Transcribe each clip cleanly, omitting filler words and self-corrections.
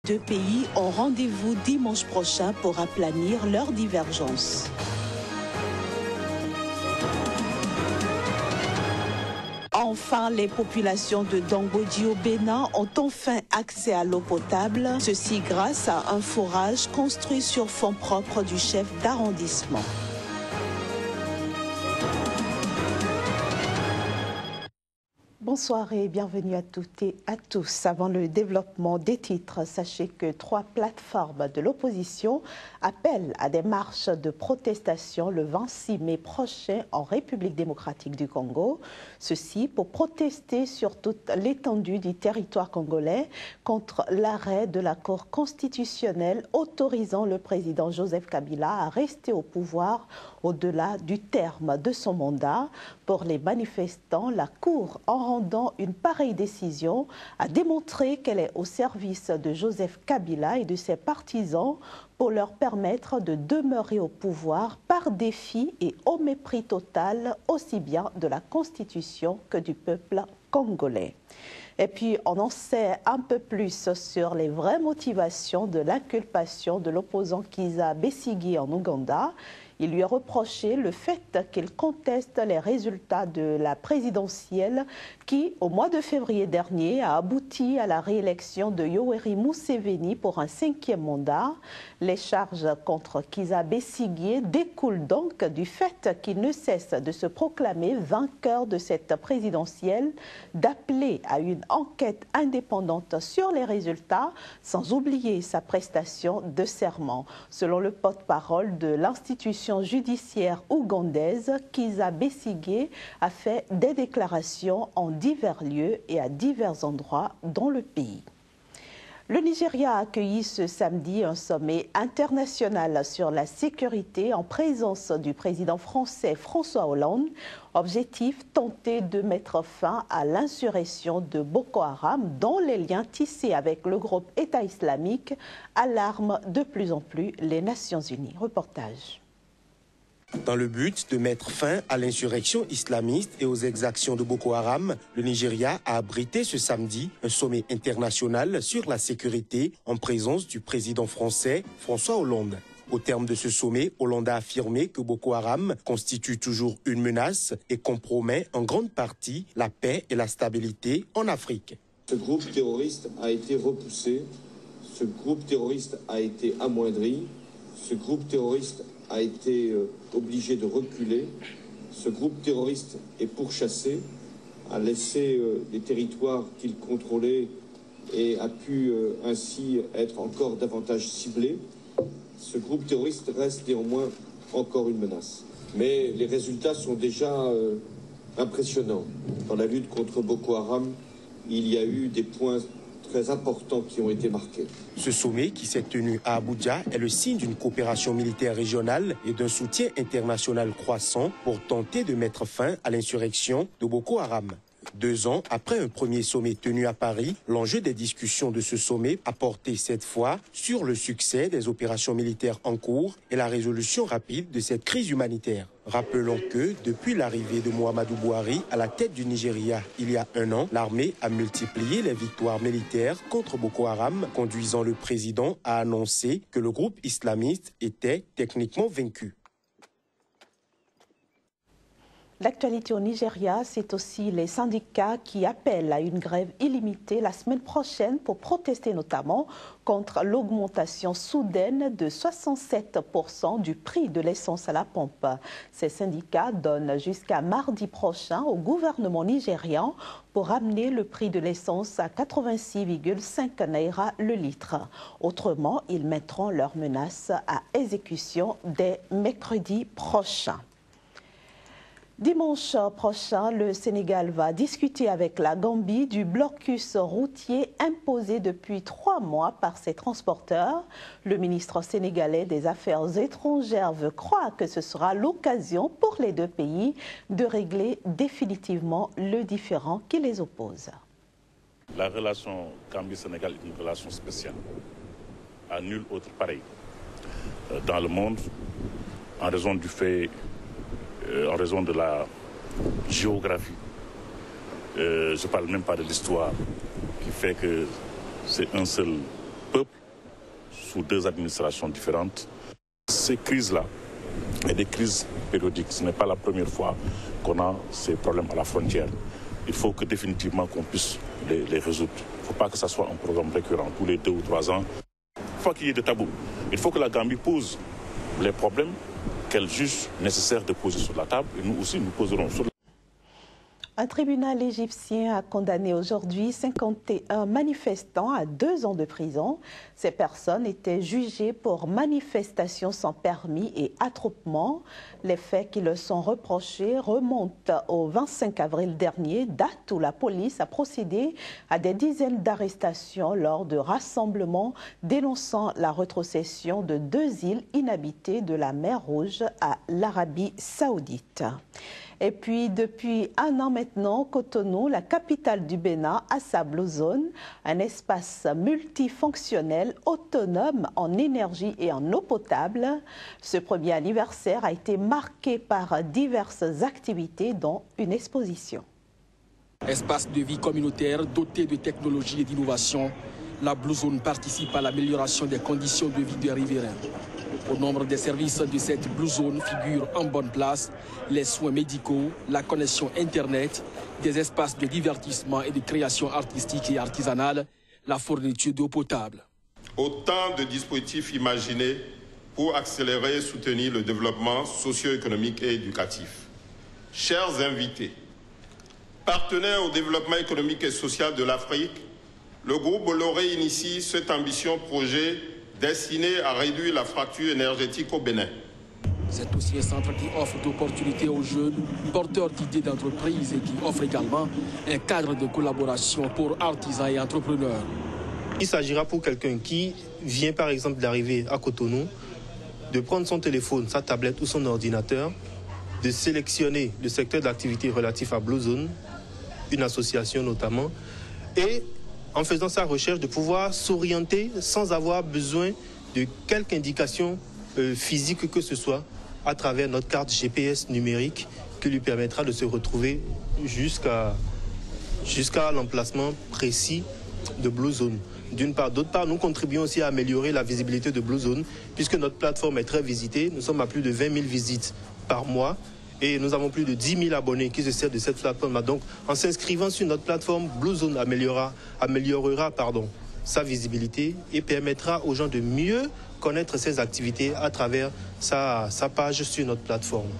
Deux pays ont rendez-vous dimanche prochain pour aplanir leurs divergences. Enfin, les populations de Dangodi au Bénin ont enfin accès à l'eau potable, ceci grâce à un forage construit sur fonds propres du chef d'arrondissement. Bonsoir et bienvenue à toutes et à tous. Avant le développement des titres, sachez que 3 plateformes de l'opposition appellent à des marches de protestation le 26 mai prochain en République démocratique du Congo. Ceci pour protester sur toute l'étendue du territoire congolais contre l'arrêt de la Cour constitutionnelle autorisant le président Joseph Kabila à rester au pouvoir au-delà du terme de son mandat. Pour les manifestants, la Cour, en rendant une pareille décision, a démontré qu'elle est au service de Joseph Kabila et de ses partisans pour leur permettre de demeurer au pouvoir par défi et au mépris total aussi bien de la Constitution que du peuple congolais. Et puis, on en sait un peu plus sur les vraies motivations de l'inculpation de l'opposant Kizza Besigye en Ouganda. Il lui a reproché le fait qu'il conteste les résultats de la présidentielle qui, au mois de février dernier, a abouti à la réélection de Yoweri Museveni pour un 5e mandat. Les charges contre Kizza Besigye découlent donc du fait qu'il ne cesse de se proclamer vainqueur de cette présidentielle, d'appeler à une enquête indépendante sur les résultats, sans oublier sa prestation de serment. Selon le porte-parole de l'institution judiciaire ougandaise, Kizza Besigye a fait des déclarations en divers lieux et à divers endroits dans le pays. Le Nigeria a accueilli ce samedi un sommet international sur la sécurité en présence du président français François Hollande. Objectif, tenter de mettre fin à l'insurrection de Boko Haram dont les liens tissés avec le groupe État islamique alarment de plus en plus les Nations Unies. Reportage. Dans le but de mettre fin à l'insurrection islamiste et aux exactions de Boko Haram, le Nigeria a abrité ce samedi un sommet international sur la sécurité en présence du président français François Hollande. Au terme de ce sommet, Hollande a affirmé que Boko Haram constitue toujours une menace et compromet en grande partie la paix et la stabilité en Afrique. Ce groupe terroriste a été repoussé, ce groupe terroriste a été amoindri, ce groupe terroriste a été obligé de reculer. Ce groupe terroriste est pourchassé, a laissé les territoires qu'il contrôlait et a pu ainsi être encore davantage ciblé. Ce groupe terroriste reste néanmoins encore une menace. Mais les résultats sont déjà impressionnants. Dans la lutte contre Boko Haram, il y a eu des points très importants qui ont été marqués. Ce sommet qui s'est tenu à Abuja est le signe d'une coopération militaire régionale et d'un soutien international croissant pour tenter de mettre fin à l'insurrection de Boko Haram. 2 ans après un premier sommet tenu à Paris, l'enjeu des discussions de ce sommet a porté cette fois sur le succès des opérations militaires en cours et la résolution rapide de cette crise humanitaire. Rappelons que, depuis l'arrivée de Muhammadu Buhari à la tête du Nigeria il y a 1 an, l'armée a multiplié les victoires militaires contre Boko Haram, conduisant le président à annoncer que le groupe islamiste était techniquement vaincu. L'actualité au Nigeria, c'est aussi les syndicats qui appellent à une grève illimitée la semaine prochaine pour protester notamment contre l'augmentation soudaine de 67% du prix de l'essence à la pompe. Ces syndicats donnent jusqu'à mardi prochain au gouvernement nigérian pour ramener le prix de l'essence à 86,5 naira le litre. Autrement, ils mettront leurs menaces à exécution dès mercredi prochain. Dimanche prochain, le Sénégal va discuter avec la Gambie du blocus routier imposé depuis 3 mois par ses transporteurs. Le ministre sénégalais des Affaires étrangères veut croire que ce sera l'occasion pour les 2 pays de régler définitivement le différend qui les oppose. La relation Gambie-Sénégal est une relation spéciale, à nul autre pareil dans le monde, en raison du fait en raison de la géographie. Je ne parle même pas de l'histoire qui fait que c'est un seul peuple sous deux administrations différentes. Ces crises-là, et des crises périodiques, ce n'est pas la première fois qu'on a ces problèmes à la frontière. Il faut que définitivement qu'on puisse les résoudre. Il ne faut pas que ça soit un programme récurrent tous les 2 ou 3 ans. Il ne faut pas qu'il y ait de tabou. Il faut que la Gambie pose les problèmes qu'elle juge nécessaire de poser sur la table et nous aussi nous poserons sur la table. Un tribunal égyptien a condamné aujourd'hui 51 manifestants à 2 ans de prison. Ces personnes étaient jugées pour manifestation sans permis et attroupement. Les faits qui leur sont reprochés remontent au 25 avril dernier, date où la police a procédé à des dizaines d'arrestations lors de rassemblements dénonçant la rétrocession de 2 îles inhabitées de la mer Rouge à l'Arabie Saoudite. Et puis, depuis 1 an maintenant, Cotonou, la capitale du Bénin, a sa Blue Zone, un espace multifonctionnel autonome en énergie et en eau potable. Ce premier anniversaire a été marqué par diverses activités, dont une exposition. Espace de vie communautaire doté de technologies et d'innovation, la Blue Zone participe à l'amélioration des conditions de vie des riverains. Au nombre des services de cette Blue Zone figurent en bonne place les soins médicaux, la connexion Internet, des espaces de divertissement et de création artistique et artisanale, la fourniture d'eau potable. Autant de dispositifs imaginés pour accélérer et soutenir le développement socio-économique et éducatif. Chers invités, partenaires au développement économique et social de l'Afrique, le groupe Bolloré initie cet ambitieux projet destiné à réduire la fracture énergétique au Bénin. C'est aussi un centre qui offre d'opportunités aux jeunes, porteurs d'idées d'entreprise et qui offre également un cadre de collaboration pour artisans et entrepreneurs. Il s'agira pour quelqu'un qui vient par exemple d'arriver à Cotonou, de prendre son téléphone, sa tablette ou son ordinateur, de sélectionner le secteur d'activité relatif à Blue Zone, une association notamment, et en faisant sa recherche, de pouvoir s'orienter sans avoir besoin de quelque indication physique que ce soit à travers notre carte GPS numérique qui lui permettra de se retrouver jusqu'à l'emplacement précis de Blue Zone. D'une part. D'autre part, nous contribuons aussi à améliorer la visibilité de Blue Zone puisque notre plateforme est très visitée. Nous sommes à plus de 20 000 visites par mois. Et nous avons plus de 10 000 abonnés qui se servent de cette plateforme-là. Donc, en s'inscrivant sur notre plateforme, Blue Zone améliorera sa visibilité et permettra aux gens de mieux connaître ses activités à travers sa page sur notre plateforme.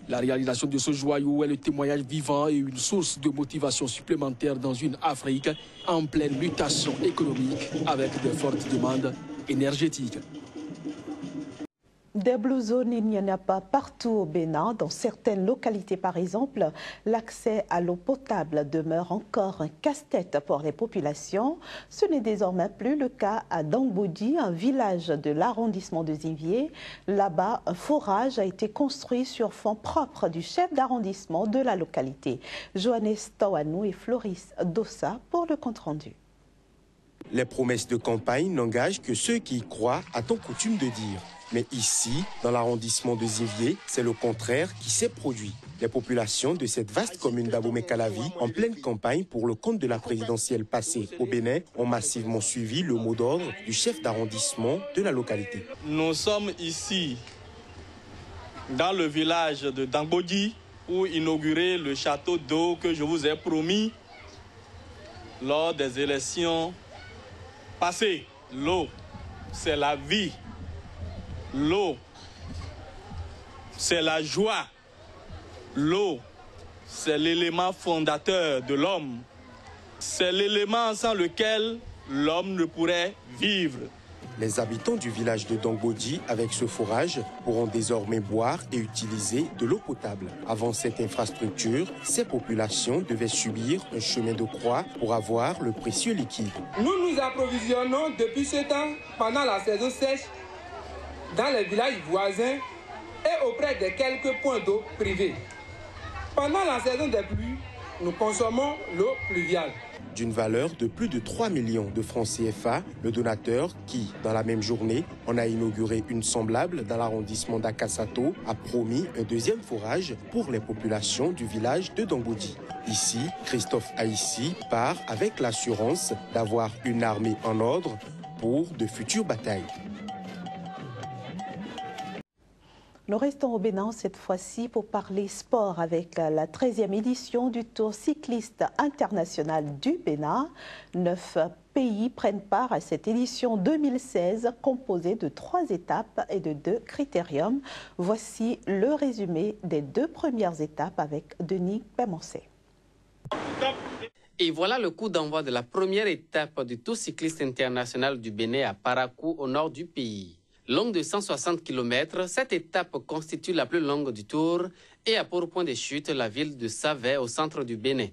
La réalisation de ce joyau est le témoignage vivant et une source de motivation supplémentaire dans une Afrique en pleine mutation économique avec de fortes demandes énergétiques. Des Blue Zones, il n'y en a pas partout au Bénin. Dans certaines localités, par exemple, l'accès à l'eau potable demeure encore un casse-tête pour les populations. Ce n'est désormais plus le cas à Dangboudi, un village de l'arrondissement de Zivier. Là-bas, un forage a été construit sur fonds propres du chef d'arrondissement de la localité. Johannes Tawanou et Floris Dossa pour le compte-rendu. Les promesses de campagne n'engagent que ceux qui y croient, a-t-on coutume de dire. Mais ici, dans l'arrondissement de Zivier, c'est le contraire qui s'est produit. Les populations de cette vaste commune d'Abomey-Calavi, en pleine campagne pour le compte de la présidentielle passée au Bénin, ont massivement suivi le mot d'ordre du chef d'arrondissement de la localité. Nous sommes ici, dans le village de Dangboudi, pour inaugurer le château d'eau que je vous ai promis lors des élections passées. L'eau, c'est la vie. L'eau, c'est la joie. L'eau, c'est l'élément fondateur de l'homme. C'est l'élément sans lequel l'homme ne pourrait vivre. Les habitants du village de Dangboudi, avec ce forage, pourront désormais boire et utiliser de l'eau potable. Avant cette infrastructure, ces populations devaient subir un chemin de croix pour avoir le précieux liquide. Nous nous approvisionnons depuis ce temps, pendant la saison sèche, dans les villages voisins et auprès de quelques points d'eau privés. Pendant la saison des pluies, nous consommons l'eau pluviale. D'une valeur de plus de 3 millions de francs CFA, le donateur qui, dans la même journée, en a inauguré une semblable dans l'arrondissement d'Akasato, a promis un deuxième forage pour les populations du village de Dangboudi. Ici, Christophe Haïssi part avec l'assurance d'avoir une armée en ordre pour de futures batailles. Nous restons au Bénin cette fois-ci pour parler sport avec la 13e édition du Tour cycliste international du Bénin. 9 pays prennent part à cette édition 2016 composée de 3 étapes et de 2 critériums. Voici le résumé des 2 premières étapes avec Denis Pémoncé. Et voilà le coup d'envoi de la première étape du Tour cycliste international du Bénin à Parakou, au nord du pays. Longue de 160 km, cette étape constitue la plus longue du Tour et a pour point de chute la ville de Savè au centre du Bénin.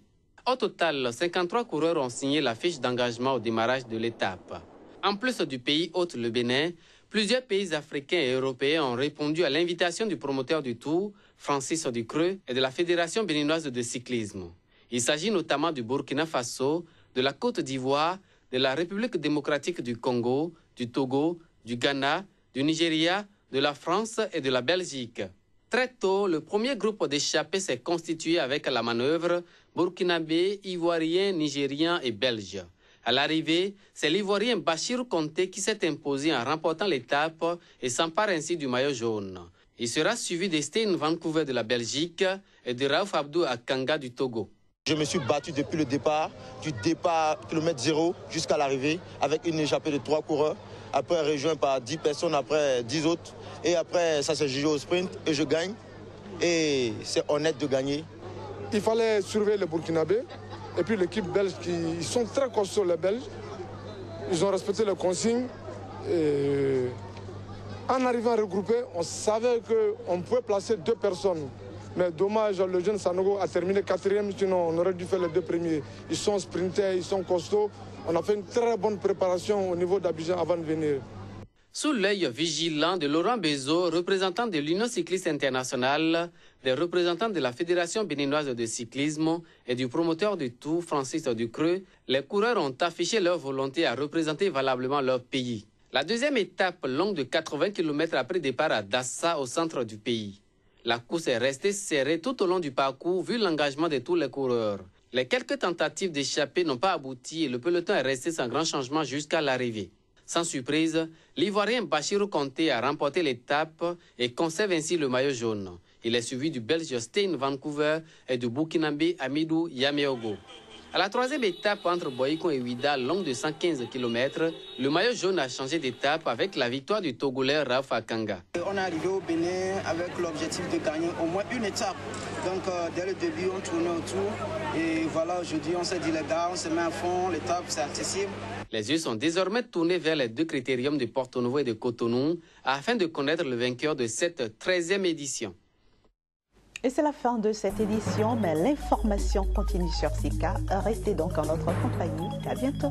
Au total, 53 coureurs ont signé la fiche d'engagement au démarrage de l'étape. En plus du pays hôte, le Bénin, plusieurs pays africains et européens ont répondu à l'invitation du promoteur du Tour, Francis Ducreux, et de la Fédération béninoise de cyclisme. Il s'agit notamment du Burkina Faso, de la Côte d'Ivoire, de la République démocratique du Congo, du Togo, du Ghana, du Nigeria, de la France et de la Belgique. Très tôt, le premier groupe d'échappés s'est constitué avec la manœuvre burkinabé, ivoirien, nigérien et belge. À l'arrivée, c'est l'Ivoirien Bachirou Konté qui s'est imposé en remportant l'étape et s'empare ainsi du maillot jaune. Il sera suivi de Stein Vancouver de la Belgique et de Raouf Abdou Akanga du Togo. Je me suis battu depuis le départ, du départ kilomètre 0 jusqu'à l'arrivée, avec une échappée de 3 coureurs. Après rejoint par 10 personnes, après 10 autres. Et après, ça s'est jugé au sprint et je gagne. Et c'est honnête de gagner. Il fallait surveiller les Burkinabés. Et puis l'équipe belge, ils sont très costauds les Belges. Ils ont respecté les consignes. Et en arrivant à regrouper, on savait qu'on pouvait placer 2 personnes. Mais dommage, le jeune Sanogo a terminé 4e, sinon on aurait dû faire les 2 premiers. Ils sont sprinters, ils sont costauds. On a fait une très bonne préparation au niveau d'Abidjan avant de venir. Sous l'œil vigilant de Laurent Bezo, représentant de l'Union cycliste internationale, des représentants de la Fédération béninoise de cyclisme et du promoteur du Tour, Francis Ducreux, les coureurs ont affiché leur volonté à représenter valablement leur pays. La deuxième étape, longue de 80 km après départ à Dassa, au centre du pays. La course est restée serrée tout au long du parcours vu l'engagement de tous les coureurs. Les quelques tentatives d'échapper n'ont pas abouti et le peloton est resté sans grand changement jusqu'à l'arrivée. Sans surprise, l'Ivoirien Bachirou Konté a remporté l'étape et conserve ainsi le maillot jaune. Il est suivi du Belge Stein Vancouver et du Burkinabé Amidou Yameogo. À la 3e étape entre Boyikon et Ouida, longue de 115 km, le maillot jaune a changé d'étape avec la victoire du Togolais Raouf Akanga. On est arrivé au Bénin avec l'objectif de gagner au moins une étape. Donc dès le début, on tournait autour. Et voilà, aujourd'hui, on s'est dit les gars, on se met à fond, l'étape c'est accessible. Les yeux sont désormais tournés vers les 2 critériums de Porto Novo et de Cotonou afin de connaître le vainqueur de cette 13e édition. Et c'est la fin de cette édition, mais l'information continue sur SICA. Restez donc en notre compagnie. À bientôt.